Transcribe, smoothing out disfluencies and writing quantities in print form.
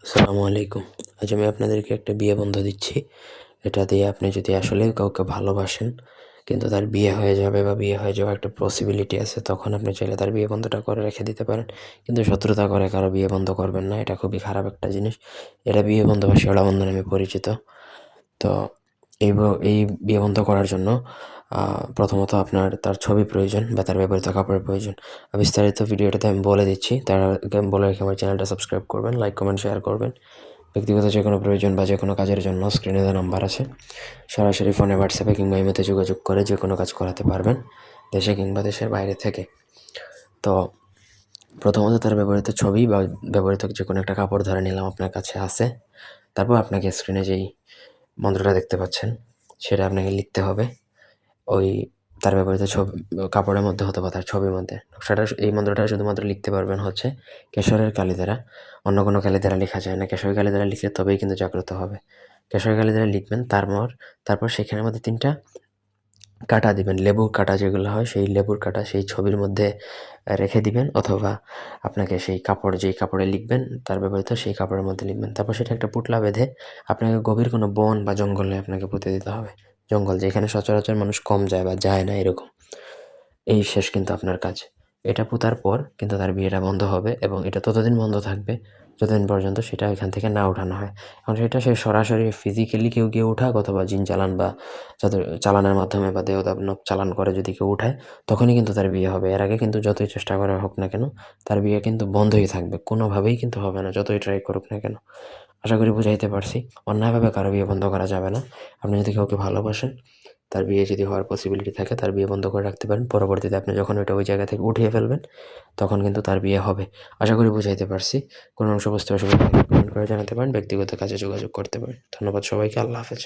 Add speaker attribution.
Speaker 1: আসসালামু আলাইকুম। আজ আমি আপনাদেরকে একটা বিয়ে বন্ধ দিচ্ছি। এটা দিয়ে আপনি যদি আসলেই কাউকে ভালোবাসেন, কিন্তু তার বিয়ে হয়ে যাবে বা বিয়ে হয়ে যাওয়ার একটা পসিবিলিটি আছে, তখন আপনি চাইলে তার বিয়ে বন্ধটা করে রেখে দিতে পারেন। কিন্তু শত্রুতা করে কারো বিয়ে বন্ধ করবেন না। এটা খুবই খারাপ একটা জিনিস। এটা বিয়ে বন্ধ বা শেওড়া বন্ধ নামে পরিচিত। তো এই বিয়ে বন্ধ করার জন্য প্রথমত আপনার তার ছবি প্রয়োজন বা তার ব্যবহৃত কাপড়ের প্রয়োজন। বিস্তারিত ভিডিওটাতে আমি বলে দিচ্ছি। তার আগে বলে রেখে আমার চ্যানেলটা সাবস্ক্রাইব করবেন, লাইক, কমেন্ট, শেয়ার করবেন। ব্যক্তিগত যে কোনো প্রয়োজন বা যে কোনো কাজের জন্য স্ক্রিনে দেওয়া নাম্বার আছে, সরাসরি ফোনে, হোয়াটসঅ্যাপে কিংবা ইমোতে যোগাযোগ করে যে কোনো কাজ করাতে পারবেন, দেশে কিংবা দেশের বাইরে থেকে। তো প্রথমত তার ব্যবহৃত ছবি বা ব্যবহৃত যে কোনো একটা কাপড় ধরে নিলাম আপনার কাছে আছে। তারপর আপনাকে স্ক্রিনে যেই মন্ত্রটা দেখতে পাচ্ছেন সেটা আপনাকে লিখতে হবে। ওই তার ব্যবহৃত কাপড়ের মধ্যে অথবা তার ছবির মধ্যে এই মন্ত্রটা শুধুমাত্র লিখতে পারবেন হচ্ছে কেশরের কালি দ্বারা। অন্য কোনো কালি দ্বারা লেখা যায় না। কেশরের কালি দ্বারা লিখলে তবেই কিন্তু জাগ্রত হবে। কেশরের কালি দ্বারা লিখবেন। তারপর সেখানের মধ্যে ৩টা কাটা দিবেন। লেবুর কাটা যেগুলো হয়, সেই লেবুর কাটা সেই ছবির মধ্যে রেখে দিবেন, অথবা আপনাকে সেই কাপড়, যেই কাপড়ে লিখবেন তার ব্যবহৃত সেই কাপড়ের মধ্যে লিখবেন। তারপর সেটা একটা পুঁটলা বেঁধে আপনাকে গভীর কোনো বন বা জঙ্গলে আপনাকে পুঁতে দিতে হবে। জঙ্গল যেখানে সচরাচর মানুষ কম যায় বা যায় না, এরকম। এই শেষ কিন্তু আপনার কাজ। এটা পোঁতার পর কিন্তু তার বিয়েটা বন্ধ হবে, এবং এটা ততদিন বন্ধ থাকবে যতদিন পর্যন্ত সেটা এখান থেকে না উঠানো হয়। এখন সেটা সে সরাসরি ফিজিক্যালি কেউ গিয়ে উঠাক, অথবা জিন চালান বা যাদের চালানের মাধ্যমে বা দেহদানব চালান করে যদি কেউ উঠায়, তখনই কিন্তু তার বিয়ে হবে। এর আগে কিন্তু যতই চেষ্টা করা হোক না কেন, তার বিয়ে কিন্তু বন্ধই থাকবে। কোনোভাবেই কিন্তু হবে না, যতই ট্রাই করুক না কেন। আশা করি বুঝাইতে পারছি। অন্যায়ভাবে কারো বিয়ে বন্ধ করা যাবে না। আপনি যদি কাউকে ভালোবাসেন, তার বিয়ে যদি হওয়ার পসিবিলিটি থাকে, তার বিয়ে বন্ধ করে রাখতে পারেন। পরবর্তীতে আপনি যখন ওইটা ওই জায়গা থেকে উঠিয়ে ফেলবেন, তখন কিন্তু তার বিয়ে হবে। আশা করি বুঝাইতে পারছি। কোনো অংশ বুঝতে অসুবিধা হলে কমেন্ট করে জানাতে পারেন, ব্যক্তিগত কাজে যোগাযোগ করতে পারেন। ধন্যবাদ সবাইকে। আল্লাহ হাফেজ।